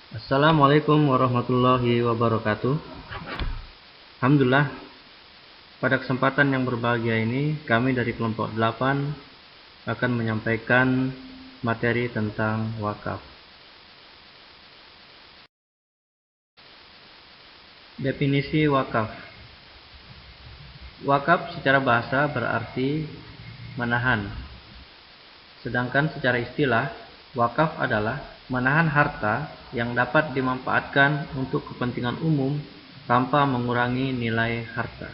Assalamualaikum warahmatullahi wabarakatuh. Alhamdulillah, pada kesempatan yang berbahagia ini, kami dari kelompok 8 akan menyampaikan materi tentang wakaf. Definisi wakaf. Wakaf secara bahasa berarti menahan. Sedangkan secara istilah, wakaf adalah menahan harta yang dapat dimanfaatkan untuk kepentingan umum tanpa mengurangi nilai harta.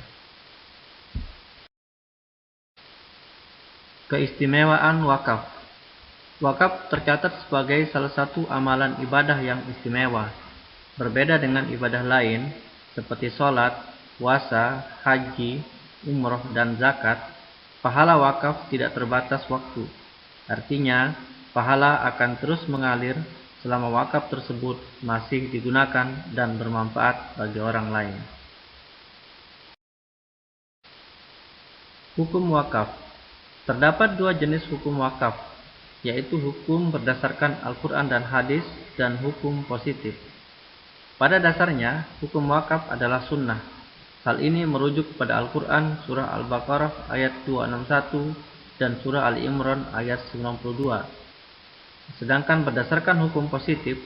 Keistimewaan wakaf. Wakaf tercatat sebagai salah satu amalan ibadah yang istimewa. Berbeda dengan ibadah lain seperti sholat, puasa, haji, umroh, dan zakat, pahala wakaf tidak terbatas waktu. Artinya, pahala akan terus mengalir selama wakaf tersebut masih digunakan dan bermanfaat bagi orang lain. Hukum wakaf. Terdapat dua jenis hukum wakaf, yaitu hukum berdasarkan Al-Quran dan hadis dan hukum positif. Pada dasarnya, hukum wakaf adalah sunnah. Hal ini merujuk kepada Al-Quran surah Al-Baqarah ayat 261 dan surah Ali Imran ayat 92. Sedangkan berdasarkan hukum positif,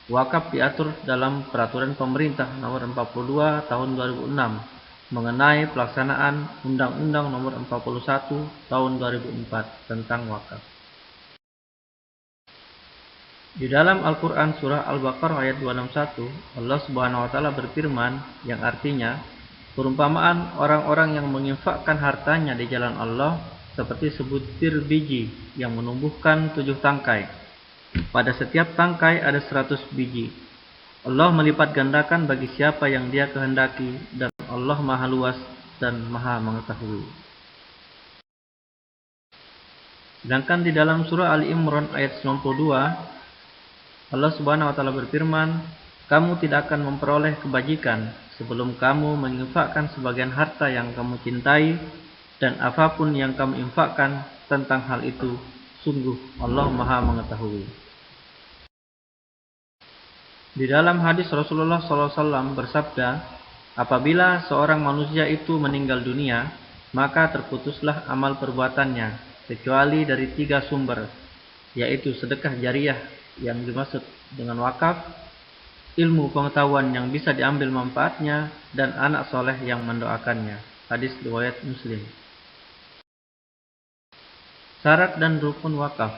wakaf diatur dalam peraturan pemerintah nomor 42 tahun 2006 mengenai pelaksanaan Undang-Undang nomor 41 tahun 2004 tentang wakaf. Di dalam Al-Quran surah Al-Baqarah ayat 261, Allah Subhanahu wa Ta'ala berfirman yang artinya, perumpamaan orang-orang yang menginfakkan hartanya di jalan Allah seperti sebutir biji yang menumbuhkan 7 tangkai. Pada setiap tangkai ada 100 biji. Allah melipat gandakan bagi siapa yang Dia kehendaki, dan Allah Maha Luas dan Maha Mengetahui. Sedangkan di dalam surah Ali Imran ayat 92, Allah Subhanahu wa Ta'ala berfirman, kamu tidak akan memperoleh kebajikan sebelum kamu menginfakkan sebagian harta yang kamu cintai, dan apapun yang kamu infakkan tentang hal itu, sungguh Allah Maha Mengetahui. Di dalam hadis Rasulullah SAW bersabda, apabila seorang manusia itu meninggal dunia, maka terputuslah amal perbuatannya, kecuali dari 3 sumber, yaitu sedekah jariah yang dimaksud dengan wakaf, ilmu pengetahuan yang bisa diambil manfaatnya, dan anak soleh yang mendoakannya. Hadis riwayat Muslim. Syarat dan rukun wakaf.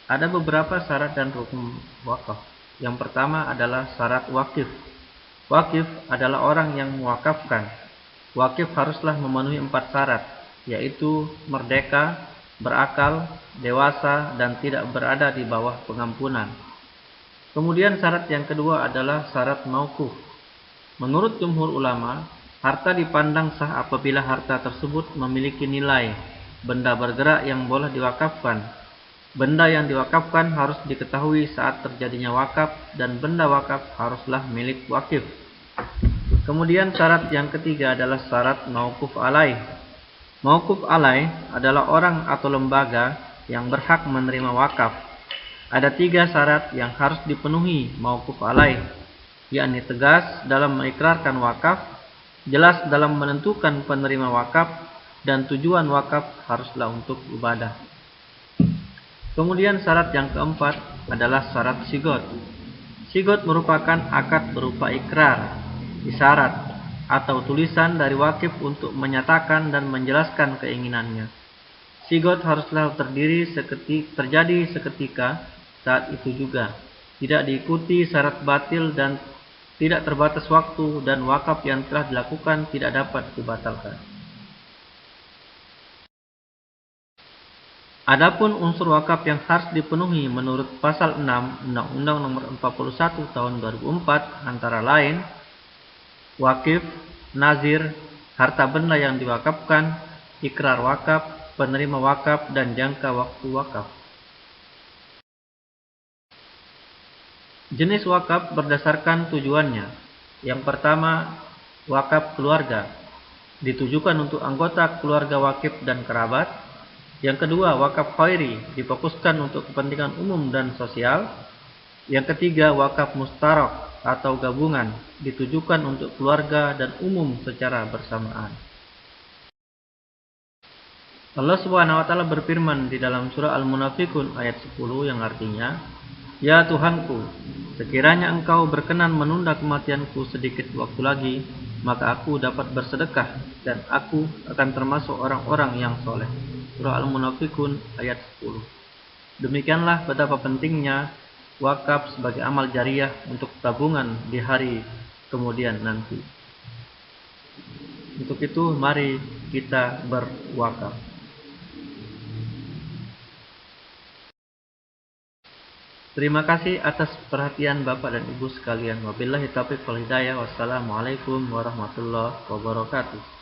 Ada beberapa syarat dan rukun wakaf. Yang pertama adalah syarat wakif. Wakif adalah orang yang mewakafkan. Wakif haruslah memenuhi 4 syarat, yaitu merdeka, berakal, dewasa, dan tidak berada di bawah pengampunan. Kemudian syarat yang kedua adalah syarat mauquf. Menurut jumhur ulama, harta dipandang sah apabila harta tersebut memiliki nilai, benda bergerak yang boleh diwakafkan. Benda yang diwakafkan harus diketahui saat terjadinya wakaf, dan benda wakaf haruslah milik wakif. Kemudian syarat yang ketiga adalah syarat mauquf alaih. Mauquf alaih adalah orang atau lembaga yang berhak menerima wakaf. Ada 3 syarat yang harus dipenuhi mauquf alaih, yakni tegas dalam mengikrarkan wakaf, jelas dalam menentukan penerima wakaf, dan tujuan wakaf haruslah untuk ibadah. Kemudian syarat yang keempat adalah syarat sigot. Sigot merupakan akad berupa ikrar, isyarat, atau tulisan dari wakif untuk menyatakan dan menjelaskan keinginannya. Sigot haruslah terjadi seketika saat itu juga, tidak diikuti syarat batil dan tidak terbatas waktu, dan wakaf yang telah dilakukan tidak dapat dibatalkan. Adapun unsur wakaf yang harus dipenuhi menurut pasal 6 Undang-Undang nomor 41 tahun 2004 antara lain wakif, nazir, harta benda yang diwakafkan, ikrar wakaf, penerima wakaf, dan jangka waktu wakaf. Jenis wakaf berdasarkan tujuannya. Yang pertama, wakaf keluarga, ditujukan untuk anggota keluarga wakif dan kerabat. Yang kedua, wakaf khairi, difokuskan untuk kepentingan umum dan sosial. Yang ketiga, wakaf mustarak atau gabungan, ditujukan untuk keluarga dan umum secara bersamaan. Allah Subhanahu wa taala berfirman di dalam surah Al-Munafiqun ayat 10 yang artinya, "Ya Tuhanku, sekiranya Engkau berkenan menunda kematianku sedikit waktu lagi, maka aku dapat bersedekah dan aku akan termasuk orang-orang yang soleh." Surah Al-Munafiqun ayat 10. Demikianlah betapa pentingnya wakaf sebagai amal jariah untuk tabungan di hari kemudian nanti. Untuk itu mari kita berwakaf. Terima kasih atas perhatian Bapak dan Ibu sekalian. Wabillahi taufiq wal hidayah. Wassalamualaikum warahmatullahi wabarakatuh.